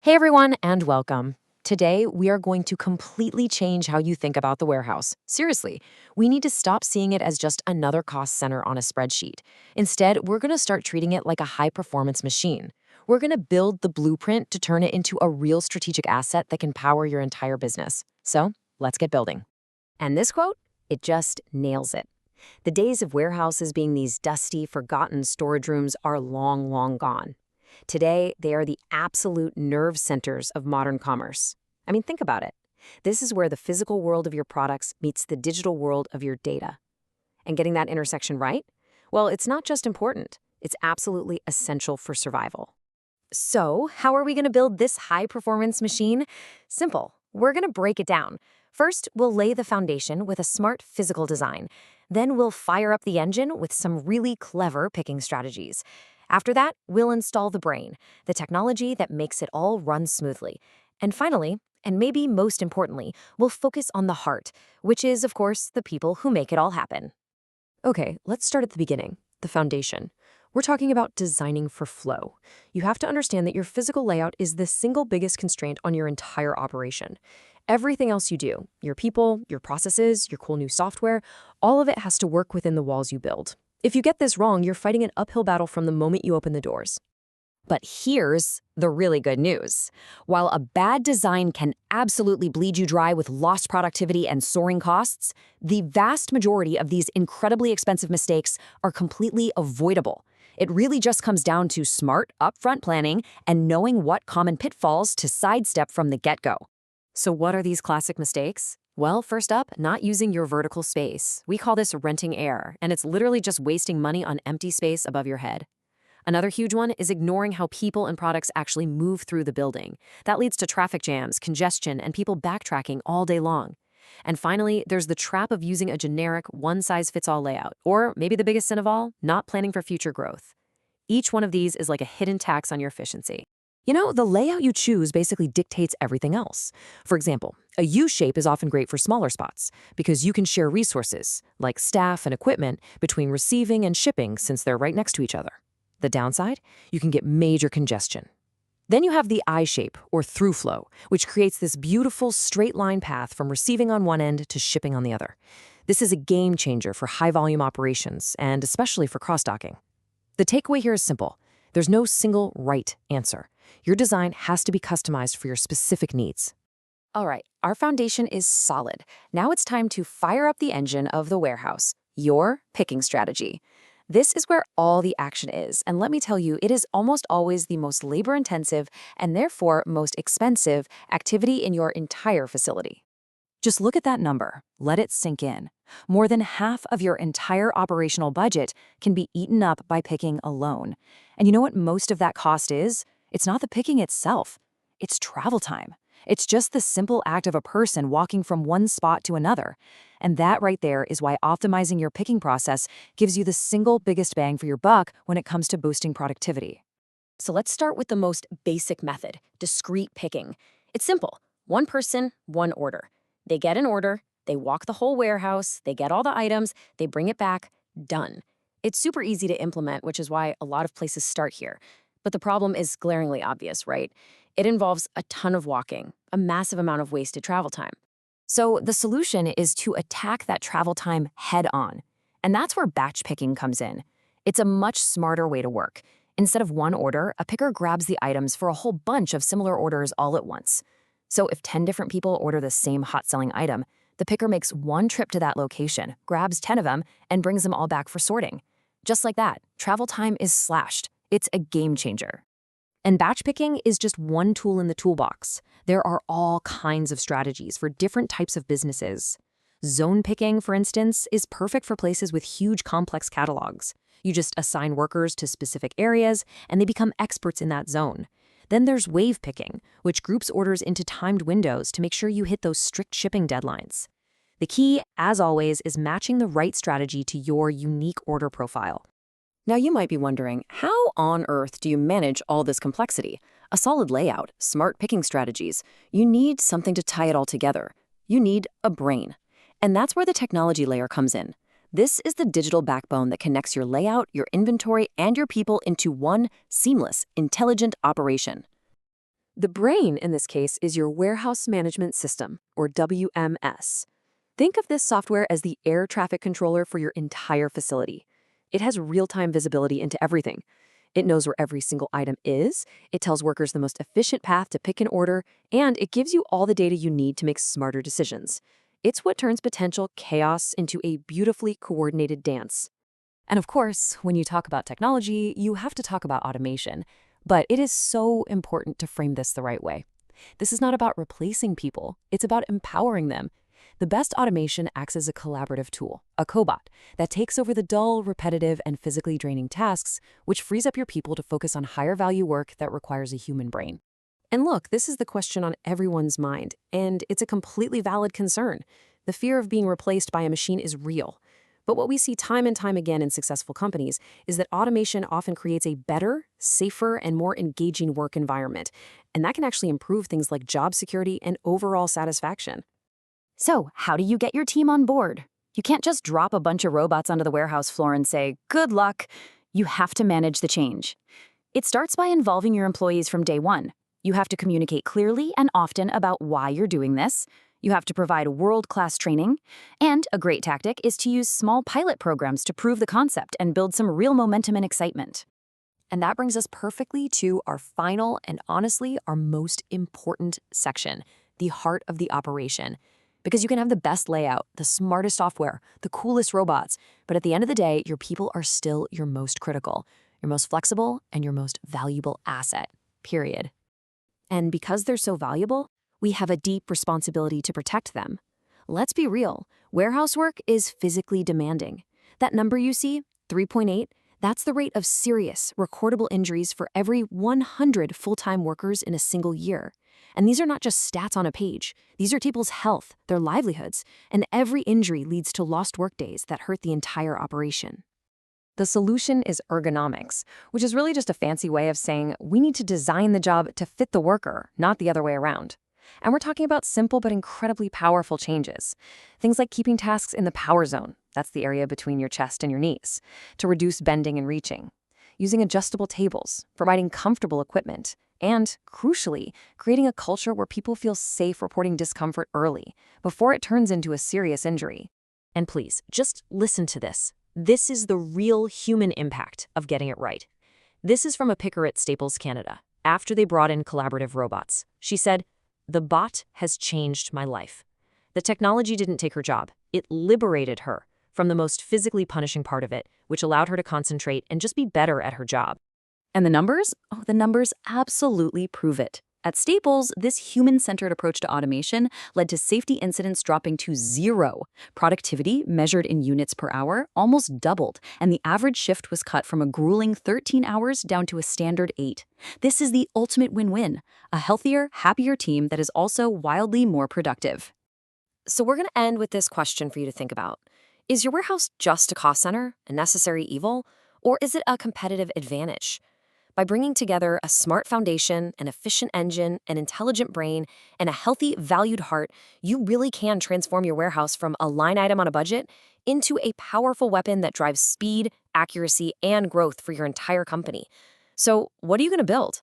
Hey everyone, and welcome. Today, we are going to completely change how you think about the warehouse. Seriously, we need to stop seeing it as just another cost center on a spreadsheet. Instead, we're going to start treating it like a high performance machine. We're going to build the blueprint to turn it into a real strategic asset that can power your entire business. So, let's get building. And this quote, it just nails it. The days of warehouses being these dusty, forgotten storage rooms are long, long gone. Today, they are the absolute nerve centers of modern commerce. I mean, think about it. This is where the physical world of your products meets the digital world of your data. And getting that intersection right? Well, it's not just important, it's absolutely essential for survival. So, how are we going to build this high-performance machine? Simple. We're going to break it down. First, we'll lay the foundation with a smart physical design. Then we'll fire up the engine with some really clever picking strategies. After that, we'll install the brain, the technology that makes it all run smoothly. And finally, and maybe most importantly, we'll focus on the heart, which is, of course, the people who make it all happen. Okay, let's start at the beginning, the foundation. We're talking about designing for flow. You have to understand that your physical layout is the single biggest constraint on your entire operation. Everything else you do, your people, your processes, your cool new software, all of it has to work within the walls you build. If you get this wrong, you're fighting an uphill battle from the moment you open the doors. But here's the really good news. While a bad design can absolutely bleed you dry with lost productivity and soaring costs, the vast majority of these incredibly expensive mistakes are completely avoidable. It really just comes down to smart, upfront planning and knowing what common pitfalls to sidestep from the get-go. So what are these classic mistakes? Well, first up, not using your vertical space. We call this renting air, and it's literally just wasting money on empty space above your head. Another huge one is ignoring how people and products actually move through the building. That leads to traffic jams, congestion, and people backtracking all day long. And finally, there's the trap of using a generic one-size-fits-all layout, or maybe the biggest sin of all, not planning for future growth. Each one of these is like a hidden tax on your efficiency. The layout you choose basically dictates everything else. For example, a U-shape is often great for smaller spots because you can share resources, like staff and equipment, between receiving and shipping since they're right next to each other. The downside? You can get major congestion. Then you have the I-shape, or through flow, which creates this beautiful straight-line path from receiving on one end to shipping on the other. This is a game changer for high-volume operations, and especially for cross-docking. The takeaway here is simple. There's no single right answer. Your design has to be customized for your specific needs. All right, our foundation is solid. Now it's time to fire up the engine of the warehouse, your picking strategy. This is where all the action is, and let me tell you, it is almost always the most labor-intensive and therefore most expensive activity in your entire facility. Just look at that number. Let it sink in. More than half of your entire operational budget can be eaten up by picking alone. And you know what most of that cost is? It's not the picking itself. It's travel time. It's just the simple act of a person walking from one spot to another. And that right there is why optimizing your picking process gives you the single biggest bang for your buck when it comes to boosting productivity. So let's start with the most basic method, discrete picking. It's simple. One person, one order. They get an order, they walk the whole warehouse, they get all the items, they bring it back, done. It's super easy to implement, which is why a lot of places start here. But the problem is glaringly obvious, right? It involves a ton of walking, a massive amount of wasted travel time. So the solution is to attack that travel time head on. And that's where batch picking comes in. It's a much smarter way to work. Instead of one order, a picker grabs the items for a whole bunch of similar orders all at once. So if 10 different people order the same hot-selling item, the picker makes one trip to that location, grabs 10 of them, and brings them all back for sorting. Just like that, travel time is slashed. It's a game changer. And batch picking is just one tool in the toolbox. There are all kinds of strategies for different types of businesses. Zone picking, for instance, is perfect for places with huge complex catalogs. You just assign workers to specific areas, and they become experts in that zone. Then there's wave picking, which groups orders into timed windows to make sure you hit those strict shipping deadlines. The key, as always, is matching the right strategy to your unique order profile. Now you might be wondering, how on earth do you manage all this complexity? A solid layout, smart picking strategies. You need something to tie it all together. You need a brain. And that's where the technology layer comes in. This is the digital backbone that connects your layout, your inventory, and your people into one seamless, intelligent operation. The brain, in this case, is your Warehouse Management System, or WMS. Think of this software as the air traffic controller for your entire facility. It has real-time visibility into everything. It knows where every single item is, it tells workers the most efficient path to pick an order, and it gives you all the data you need to make smarter decisions. It's what turns potential chaos into a beautifully coordinated dance. And of course, when you talk about technology, you have to talk about automation. But it is so important to frame this the right way. This is not about replacing people, it's about empowering them. The best automation acts as a collaborative tool, a cobot, that takes over the dull, repetitive, and physically draining tasks, which frees up your people to focus on higher value work that requires a human brain. And look, this is the question on everyone's mind, and it's a completely valid concern. The fear of being replaced by a machine is real. But what we see time and time again in successful companies is that automation often creates a better, safer, and more engaging work environment. And that can actually improve things like job security and overall satisfaction. So, how do you get your team on board? You can't just drop a bunch of robots onto the warehouse floor and say, "Good luck." You have to manage the change. It starts by involving your employees from day one. You have to communicate clearly and often about why you're doing this. You have to provide world-class training. And a great tactic is to use small pilot programs to prove the concept and build some real momentum and excitement. And that brings us perfectly to our final and honestly our most important section, the heart of the operation. Because you can have the best layout, the smartest software, the coolest robots, but at the end of the day, your people are still your most critical, your most flexible, and your most valuable asset, period. And because they're so valuable, we have a deep responsibility to protect them. Let's be real, warehouse work is physically demanding. That number you see, 3.8, that's the rate of serious, recordable injuries for every 100 full-time workers in a single year. And these are not just stats on a page. These are people's health, their livelihoods, and every injury leads to lost workdays that hurt the entire operation. The solution is ergonomics, which is really just a fancy way of saying we need to design the job to fit the worker, not the other way around. And we're talking about simple but incredibly powerful changes. Things like keeping tasks in the power zone, that's the area between your chest and your knees, to reduce bending and reaching. Using adjustable tables, providing comfortable equipment, and, crucially, creating a culture where people feel safe reporting discomfort early, before it turns into a serious injury. And please, just listen to this. This is the real human impact of getting it right. This is from a picker at Staples Canada, after they brought in collaborative robots. She said, "The bot has changed my life. The technology didn't take her job. It liberated her from the most physically punishing part of it, which allowed her to concentrate and just be better at her job." And the numbers? Oh, the numbers absolutely prove it. At Staples, this human-centered approach to automation led to safety incidents dropping to 0. Productivity, measured in units per hour, almost doubled, and the average shift was cut from a grueling 13 hours down to a standard 8. This is the ultimate win-win, a healthier, happier team that is also wildly more productive. So we're going to end with this question for you to think about. Is your warehouse just a cost center, a necessary evil, or is it a competitive advantage? By bringing together a smart foundation, an efficient engine, an intelligent brain, and a healthy, valued heart, you really can transform your warehouse from a line item on a budget into a powerful weapon that drives speed, accuracy, and growth for your entire company. So, what are you going to build?